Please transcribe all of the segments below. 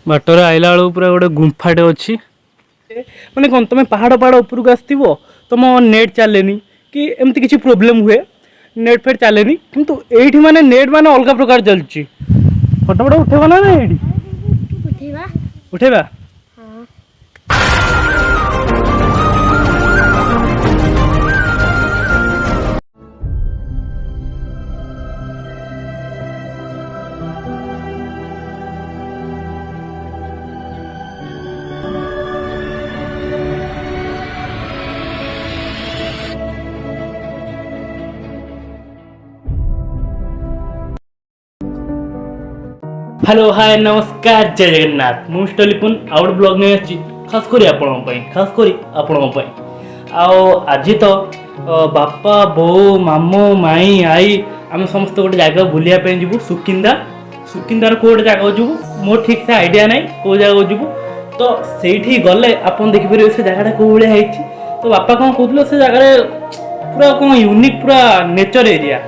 Water आइला बेलू पूरा गोटे गुंफाटे अच्छी माने कौन तुम पहाड़ पहाड़ उपरको आसव तुम नेट चले कि एमती किसी प्रोब्लेम हुए नेट फेट चले किंतु एठी माने नेट माने अलग प्रकार चलची फोटो फोटो उठेबा ना एठी उठेबा हेलो हाय नमस्कार जय जगन्नाथ मुझे लिपुन आउट ब्लॉग में आसी खास करी आज तो बापा बो मामू माई आई आम समस्त गोटे जगह बुलाया जीवु सुकिंदार को गोटे जगह जीवु मोर ठीक से आइडिया ना कौ जगह जीवु तो से गले आप देखिपारे से जगह कौ भाई तो बापा कौन कहते से जगह पूरा कौन यूनिक पूरा नेचर एरिया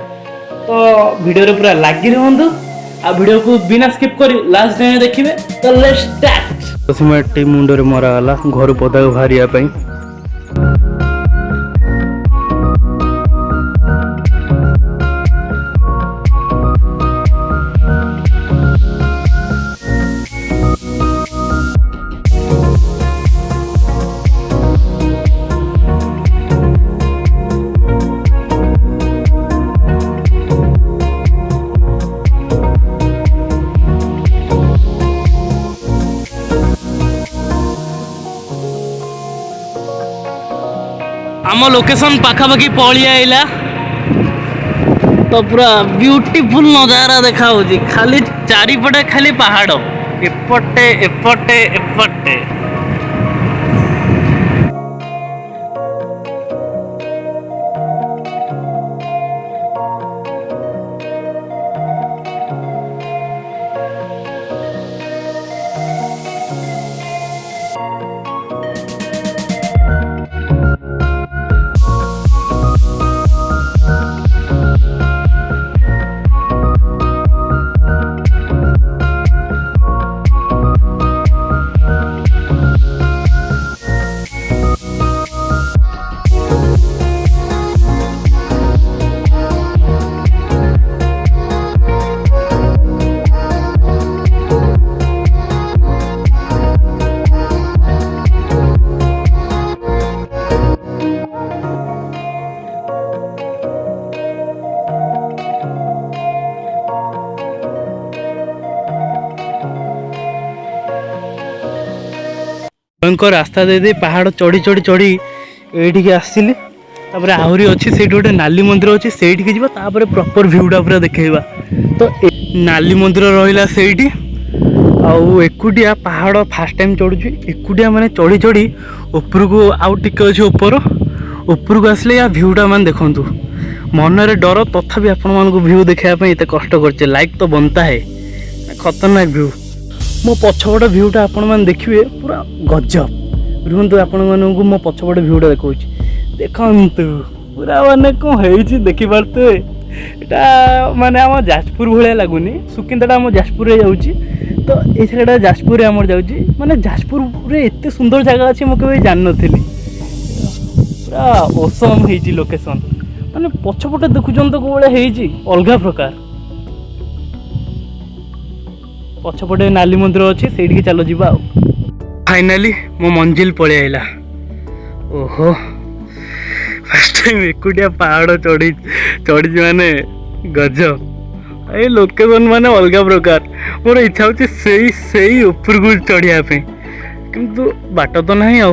तो वीडियो पूरा लगी रुहतु आ वीडियो को बिना स्किप करी लास्ट टाइम देखिए तो लेट्स स्टार्ट माटी मुंडरे मरा गला घर पदा बाहरिया आम लोकेशन पाखापाखि पड़ी आइला तो पूरा ब्यूटीफुल नजारा देखा खाली चारिपटे खाली पहाड़ एपटे एपटे एपटे भयंकर रास्ता दे पहाड़ चढ़ी चढ़ी चढ़ी ये आसली आहरी अच्छी से गोटे नाली मंदिर अच्छी से प्रॉपर भ्यूटा पूरा देखा तो नाली मंदिर रहा से एकुटिया पहाड़ फास्ट टाइम चढ़ुची एकुटिया माने चढ़ी चढ़ी ऊपर को आउ टिके अच्छे ऊपर को आसले या भ्यूटा मान देखु मनरे डर तथापि आपण मान भ्यू देखापी एत कष्ट कर लाइक तो बनता है खतरनाक भ्यू मो पछपट भ्यूटा आपण मैंने देखिए पूरा गजब रुहतु आपण मानू मो पछपट भ्यूटा देखा देखु पूरा माने कौन है देखिपारे यहाँ माने आम जाजपुर भाया लगुनि सुकिंदाटा आम जाजपुर जाऊँगी तो ये जगह जाजपुर आम जाऊँगी माने जाजपुर एत सुंदर जगह अच्छी मुझे जान नी पूरा ओसम हो लोकेशन माने पछपटे देखुन तो कौन अलग प्रकार पछपटे नाली मंदिर अच्छे से चलो जी फाइनाली मो मंजिल पड़े आइला ओहो फर्स्ट टाइम एकुटिया पहाड़ चढ़ी चढ़ी माने गजब ये लोकेशन माने अलग प्रकार मोर इच्छा होची से ऊपर को चढ़िया किंतु बाट तो नहीं आ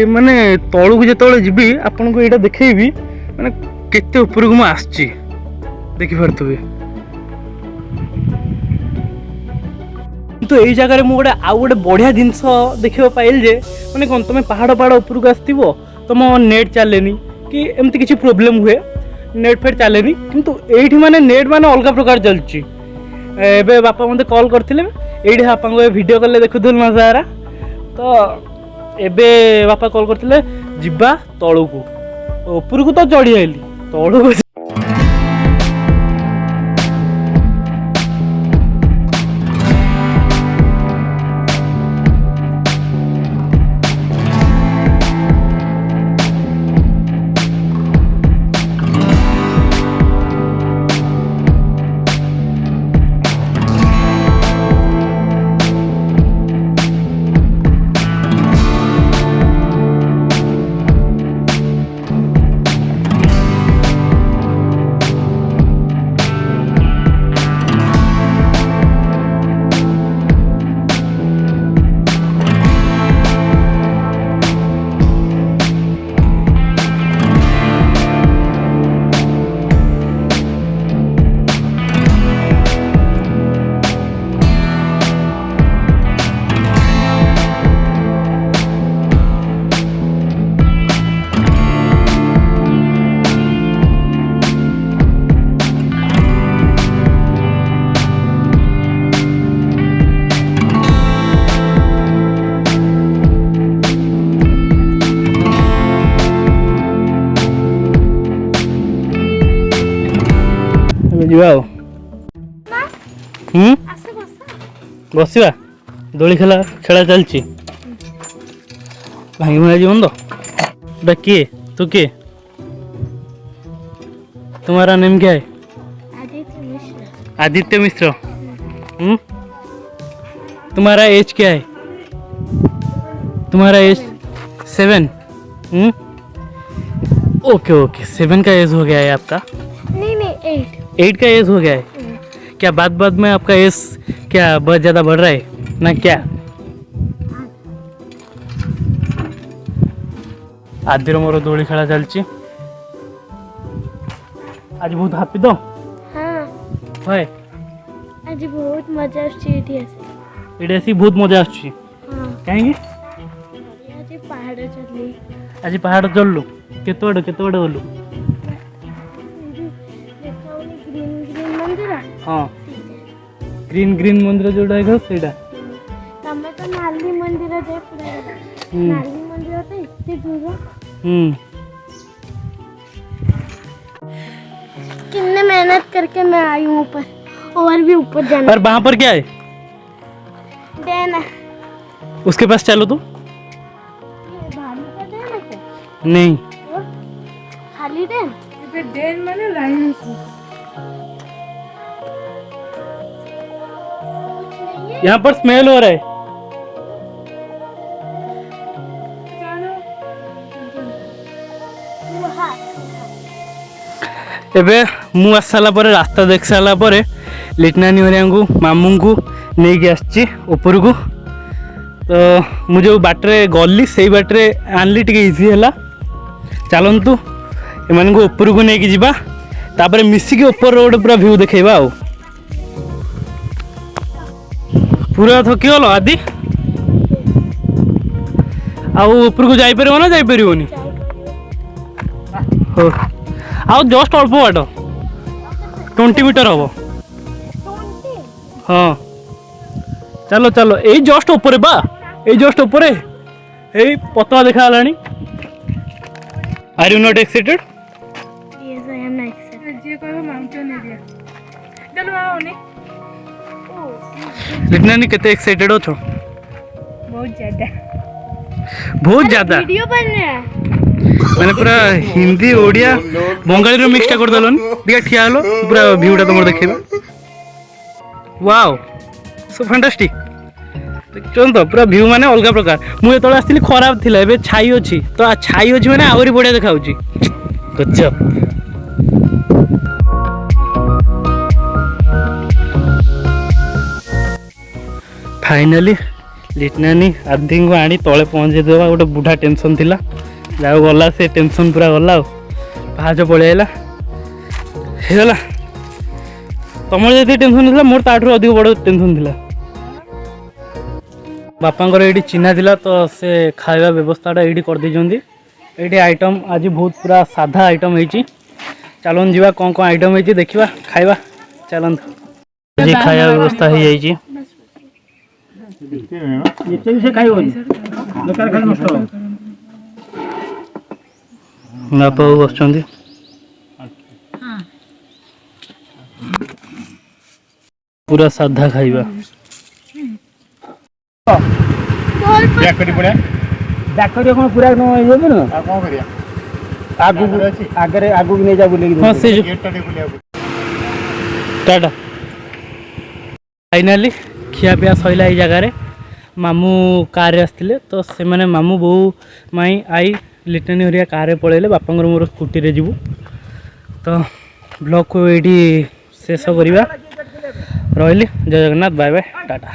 माने तलू को जो जी आपन को यहाँ देखी माने केते ऊपर को मुझे देखिपे तो यही जगह मुझे आउ गोटे बढ़िया जिनस देखा पाइल जे मैंने कौन तुम पहाड़ पहाड़ उपरको आसव तुम नेट चले कि एमती किसी प्रोब्लेम हुए नेट फेट चले किंतु एठी माने नेट माने अलग प्रकार चलची एबे बापा मते कॉल करथिले एठी बापा को वीडियो कॉल देखुथुल नजारा तो एबे बापा कॉल करथिले जिबा तळू को ऊपर को तो चढ़ी आइली तळू को ଯିବା ଆଉ। ବସିବା ଦୋଳି ଖେଳା ଚାଲିଛି। ଭାଙ୍ଗି ଭୁଙ୍ଗା जीवन तो बेटा किए तू किए तुम्हारा नेम क्या है? आदित्य मिश्र। तुम्हारा एज क्या है? तुम्हारा एज 7। ओके ओके 7 का एज हो गया है आपका? नहीं 8 का एज हो गया है। क्या बाद में आपका एज क्या बहुत ज़्यादा बढ़ रहा है ना क्या? आदिर मोर दोली खेला चलची। आज बहुत हैप्पी तो? हाँ हाय आज बहुत मजा आछी एठी आसी बहुत मजा आछी। हाँ काहे आज पहाड़ चली। आज पहाड़ चललु केते बड़ बोलु? ग्रीन मंदिर। हाँ ग्रीन मंदिर जोड़ा है सेटा। तमे तो नाली मंदिर दे पूरा। नाली मंदिर तो इतने दूर। कितने मेहनत करके मैं आई हूँ ऊपर और भी ऊपर जाना। पर वहाँ पर क्या है? डैम है। उसके पास चलो तो। भालू का डैम है क्या? नहीं और खाली डैम। डैम माने लाइन से। यहाँ पर स्मेल हो रहा है। एबे मु आस सारा पर रास्ता देख सारा पर लिटनानी हरिया को मामू को नहीं कि आसची ऊपर को। तो मुझे बाटरे गली से बाटरे आनली टिके इजी है। चलतु एम को ऊपर को नहीं जावा तापर मिसिकी ऊपर रोड पूरा व्यू देखा। पूरा थकी गल आदि ऊपर को जापर ना जापर आउ जस्ट अल्प बाट 20 मीटर हम। हाँ चलो चलो यही जस्ट ऊपर बा यही जस्ट ऊपर यही पतला देखा गलानी। Are you not excited? Yes, I am excited. जे कहबो माउंटेन एरिया चलो आओने। लिटनानी केते एक्साइटेड हो छो? बहुत ज्यादा वीडियो बन रहा है। मैंने पूरा हिंदी ओडिया बंगाली रो मिक्सटा कर दलन दिया ठिया हलो पूरा व्यूटा तुम देखिबा। वाओ सो फैंटास्टिक देखछन तो पूरा व्यू माने अलग प्रकार। मु एतले आस्थिली खराब थिला एबे छाई अछि तो छाई अछि माने आवरी बढ़िया देखा होछि। गजब फाइनली लिटनानी आदि को आनी तले पहुँचे देवा गोटे बुढ़ा टेंशन थिला जा गला से टेंशन पूरा गला पाहाच पलैला होगा। तुम जी टेंशन था मोर ताठू अधिक बड़ टेंशन थिला। बापांकर ये चिन्हा थिला तो से खाଇବା व्यवस्थाटा ये कर देइछंती। ये आइटम आज बहुत पूरा साधा आइटम होइछि। चलन जीवा कौन कौन आइटम होइछि देखिबा खाइबा चलन। जी खाଇବା व्यवस्था हो जाइछि। से खाइबोनी बेकार खाली नष्ट हो बापा बस पूरा साधा खाइबा। कौन पूरा आगे आगू नहीं जा टाटा। फाइनाली खिया पिया सैला ये जगार मामू कार आसते तो से माने मामू बो माई आई लिटनानी हरिया कार पलैले बापा मोर स्कूटी रे जीवु। तो ब्लॉग को ये शेष करवा रही। जय जगन्नाथ बाय बाय टाटा।